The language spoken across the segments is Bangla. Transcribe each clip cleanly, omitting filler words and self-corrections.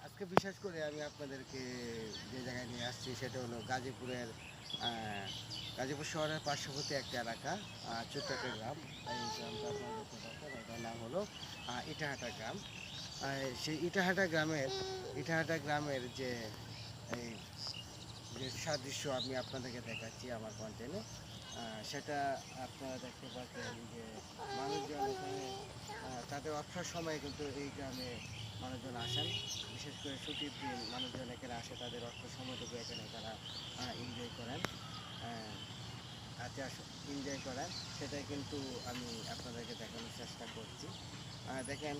আজকে বিশেষ করে আমি আপনাদেরকে যে জায়গায় নিয়ে আসছি সেটা হলো গাজীপুর শহরের পার্শ্ববর্তী একটা এলাকা, ছোট্ট একটা গ্রাম। এই গ্রামটা আপনারা দেখতে পাচ্ছেন, এটার নাম হলো ইটাহাটা গ্রাম। সেই ইটাহাটা গ্রামের যে এই যে সাদৃশ্য আমি আপনাদেরকে দেখাচ্ছি আমার কন্টেন্টে, সেটা আপনারা দেখতে পাচ্ছেন যে মানুষজন এখানে তাদের অবসর সময়ে কিন্তু এই গ্রামে মানুষজন আসেন। বিশেষ করে ছুটির দিন মানুষজন এখানে আসে, তাদের অবসর সময়টুকু এখানে তারা এনজয় করেন। এনজয় করেন, সেটাই কিন্তু আমি আপনাদেরকে দেখানোর চেষ্টা করছি। দেখেন,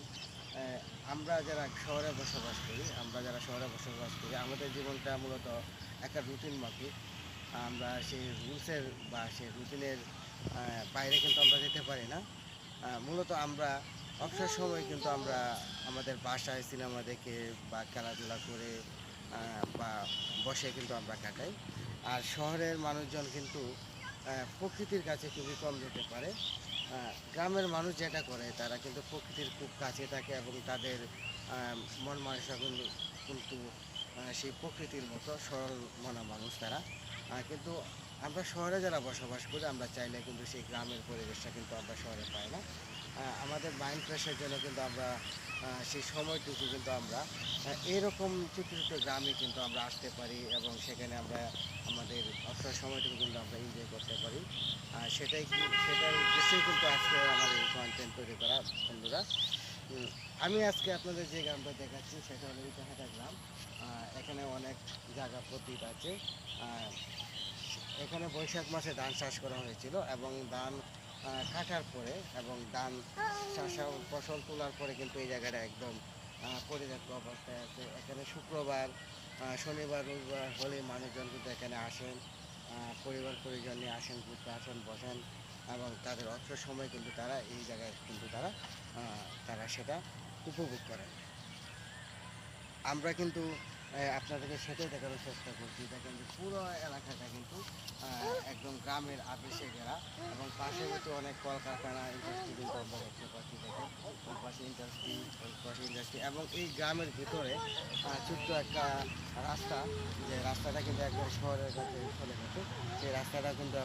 আমরা যারা শহরে বসবাস করি আমাদের জীবনটা মূলত একটা রুটিন মাফিক। আমরা সেই রুলসের বা সেই রুটিনের বাইরে কিন্তু আমরা যেতে পারি না। মূলত আমরা অবসর সময় কিন্তু আমরা আমাদের বাসায় সিনেমা দেখে বা খেলাধুলা করে বা বসে কিন্তু আমরা কাটাই। আর শহরের মানুষজন কিন্তু প্রকৃতির কাছে খুবই কম যেতে পারে। গ্রামের মানুষ যেটা করে তারা কিন্তু প্রকৃতির খুব কাছে থাকে এবং তাদের মন মানসিকতা কিন্তু সেই প্রকৃতির মতো সরল মনা মানুষ তারা। কিন্তু আমরা শহরে যারা বসবাস করি আমরা চাইলে কিন্তু সেই গ্রামের পরিবেশটা কিন্তু আমরা শহরে পাই না। আমাদের মাইন্ড ফ্রেশের জন্য কিন্তু আমরা সেই সময়টুকু কিন্তু আমরা এরকম ছোটো ছোটো গ্রামে কিন্তু আমরা আসতে পারি এবং সেখানে আমরা আমাদের অবসর সময়টুকু কিন্তু আমরা এনজয় করতে পারি। সেটার উদ্দেশ্যেই কিন্তু আজকে আমার এই কন্টেন্ট তৈরি করা, বন্ধুরা। আমি আজকে আপনাদের যে গ্রামটা দেখাচ্ছি সেটা হলো ইটাহাটা গ্রাম। এখানে অনেক জায়গা প্রতীত আছে। এখানে বৈশাখ মাসে ধান চাষ করা হয়েছিল এবং ধান কাটার পরে এবং ধান চাষা ফসল তোলার পরে কিন্তু এই জায়গাটা একদম পরিত্যক্ত অবস্থায় আছে। এখানে শুক্রবার, শনিবার, রবিবার হলে মানুষজন কিন্তু এখানে আসেন, পরিবার পরিজন নিয়ে আসেন, ঘুরতে আসেন, বসেন এবং তাদের অবসর সময় কিন্তু তারা এই জায়গায় কিন্তু তারা সেটা উপভোগ করেন। আমরা কিন্তু আপনাদেরকে সেটাই দেখানোর চেষ্টা করছি। দেখেন যে পুরো এলাকাটা কিন্তু একদম গ্রামের আবেশে ঘেরা এবং পাশে কিন্তু অনেক কলকারখানা, ইন্ডাস্ট্রি কিন্তু আমরা দেখতে পাচ্ছি। দেখেন ওই পাশে ইন্ডাস্ট্রি এবং এই গ্রামের ভিতরে ছোট্ট একটা রাস্তা, যে রাস্তাটা কিন্তু একদম শহরের কাছে চলে গেছে। সেই রাস্তাটা কিন্তু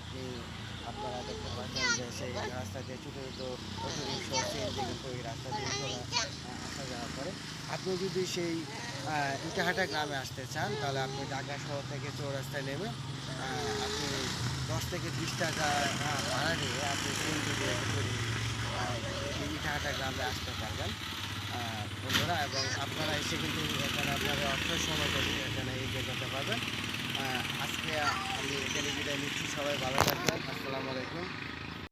আপনারা দেখতে পাচ্ছেন যে সেই রাস্তা দিয়ে ছোটো ছোটো অটোরিক্সা, সিএনজি কিন্তু এই রাস্তা দিয়ে আসা যাওয়া করে। আপনি যদি সেই ইটাহাটা গ্রামে আসতে চান তাহলে আপনি ঢাকা শহর থেকে চৌরাস্তায় নেমে আপনি 10 থেকে 20 টাকা ভাড়া নিয়ে আপনি সিএনজি দিয়ে ইটাহাটা গ্রামে আসতে পারবেন, বন্ধুরা। এবং আপনারা এসে কিন্তু এখানে আপনারা অবসর সময় করে এখানে এগিয়ে যেতে পারবেন। আজকে আমি এখানে বিদায় নিচ্ছি। সবাই ভালো থাকবেন। আসসালামু আলাইকুম।